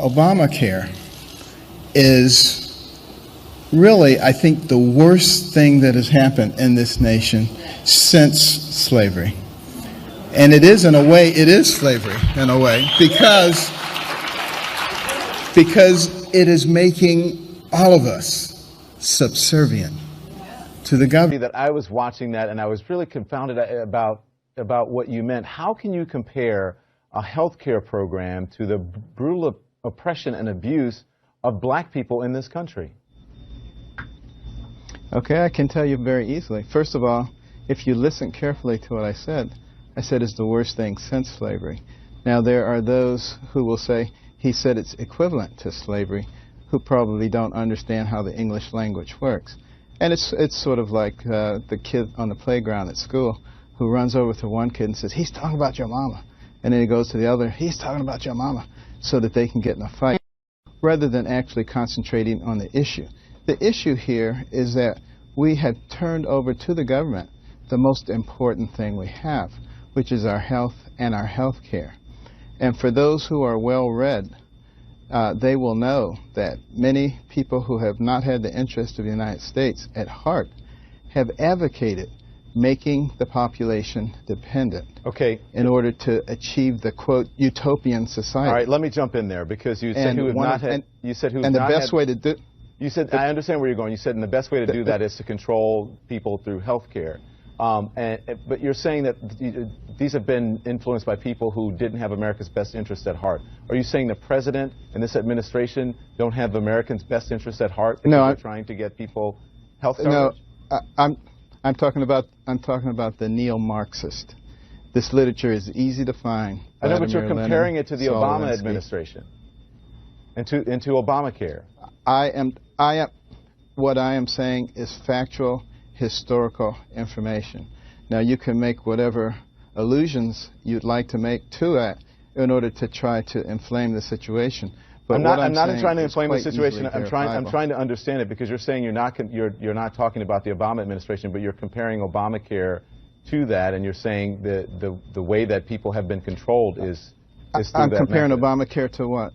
Obamacare is really, I think, the worst thing that has happened in this nation since slavery. And it is, in a way, it is slavery, in a way, because it is making all of us subservient to the government. That I was watching that and I was really confounded about what you meant. How can you compare a health care program to the brutal oppression and abuse of black people in this country? Okay, I can tell you very easily. First of all, if you listen carefully to what I said it's the worst thing since slavery. Now, there are those who will say he said it's equivalent to slavery, who probably don't understand how the English language works. And it's sort of like the kid on the playground at school who runs over to one kid and says, he's talking about your mama. And then he goes to the other, he's talking about your mama, so that they can get in a fight, rather than actually concentrating on the issue. The issue here is that we have turned over to the government the most important thing we have, which is our health and our health care. And for those who are well-read, they will know that many people who have not had the interest of the United States at heart have advocated making the population dependent, okay, in order to achieve the, quote, utopian society. All right, let me jump in there, because you said who have not had, you said who have and the not best had, way to do, you said, I understand where you're going. You said, and the best way to do that is to control people through health care. But you're saying that these have been influenced by people who didn't have America's best interest at heart. Are you saying the president and this administration don't have Americans' best interest at heart because they're trying to get people health coverage? No, I'm talking about the neo-Marxist. This literature is easy to find. I know, but you're comparing it to the Obama administration and to Obamacare. What I am saying is factual, historical information. Now, you can make whatever allusions you'd like to make to that in order to try to inflame the situation. But I'm not trying to inflame the situation. I'm trying to understand it, because you're saying you're not talking about the Obama administration, but you're comparing Obamacare to that, and you're saying the way that people have been controlled is through I'm that comparing method. Obamacare to what?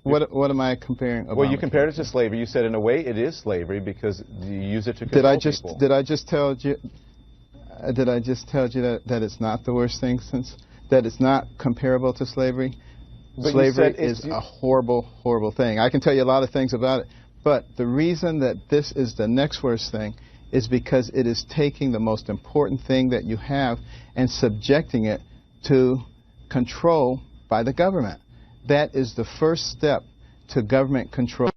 What am I comparing Obamacare? Well, you compared it to slavery. You said in a way it is slavery because you use it to control people. Did I just tell you that it's not the worst thing that it's not comparable to slavery? But slavery is a horrible, horrible thing. I can tell you a lot of things about it, but the reason that this is the next worst thing is because it is taking the most important thing that you have and subjecting it to control by the government. That is the first step to government control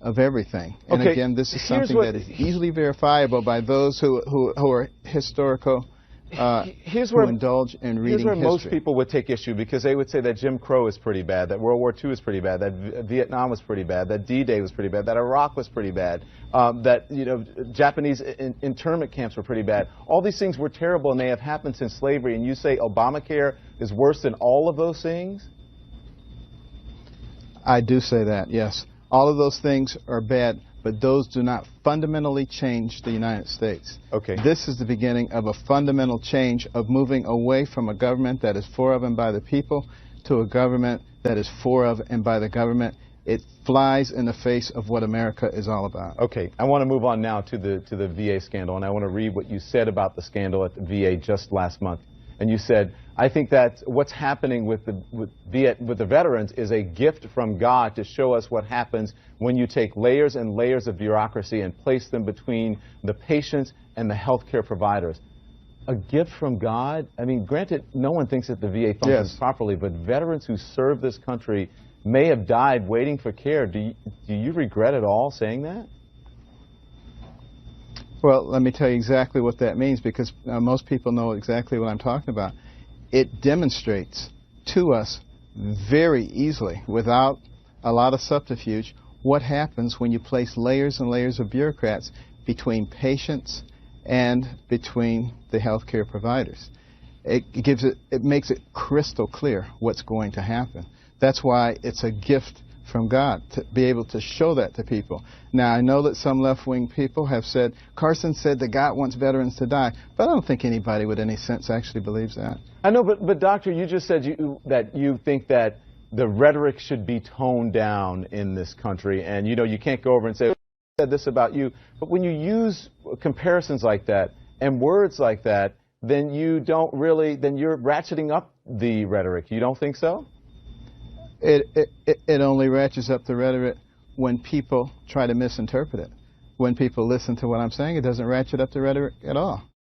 of everything. And again, this is something that is easily verifiable by those who are historical, who indulge in reading history. Here's where most people would take issue, because they would say that Jim Crow is pretty bad, that World War II is pretty bad, that Vietnam was pretty bad, that D-Day was pretty bad, that Iraq was pretty bad, that Japanese internment camps were pretty bad. All these things were terrible, and they have happened since slavery. And you say Obamacare is worse than all of those things? I do say that, yes. All of those things are bad, but those do not fundamentally change the United States. Okay. This is the beginning of a fundamental change of moving away from a government that is for of and by the people to a government that is for of and by the government. It flies in the face of what America is all about. Okay, I want to move on now to the VA scandal, and I want to read what you said about the scandal at the VA just last month. And you said, I think that what's happening with the veterans is a gift from God to show us what happens when you take layers and layers of bureaucracy and place them between the patients and the healthcare providers. A gift from God? I mean, granted, no one thinks that the VA functions properly, but veterans who serve this country may have died waiting for care. Do you regret at all saying that? Well, let me tell you exactly what that means, because most people know exactly what I'm talking about. It demonstrates to us very easily, without a lot of subterfuge, what happens when you place layers and layers of bureaucrats between patients and between the healthcare providers. It makes it crystal clear what's going to happen. That's why it's a gift from God to be able to show that to people. Now, I know that some left-wing people have said, Carson said that God wants veterans to die, but I don't think anybody with any sense actually believes that. I know, but Doctor, you just said that you think that the rhetoric should be toned down in this country, and you can't go over and say, I said this about you. But when you use comparisons like that and words like that, then you're ratcheting up the rhetoric. You don't think so? It only ratchets up the rhetoric when people try to misinterpret it. When people listen to what I'm saying, it doesn't ratchet up the rhetoric at all.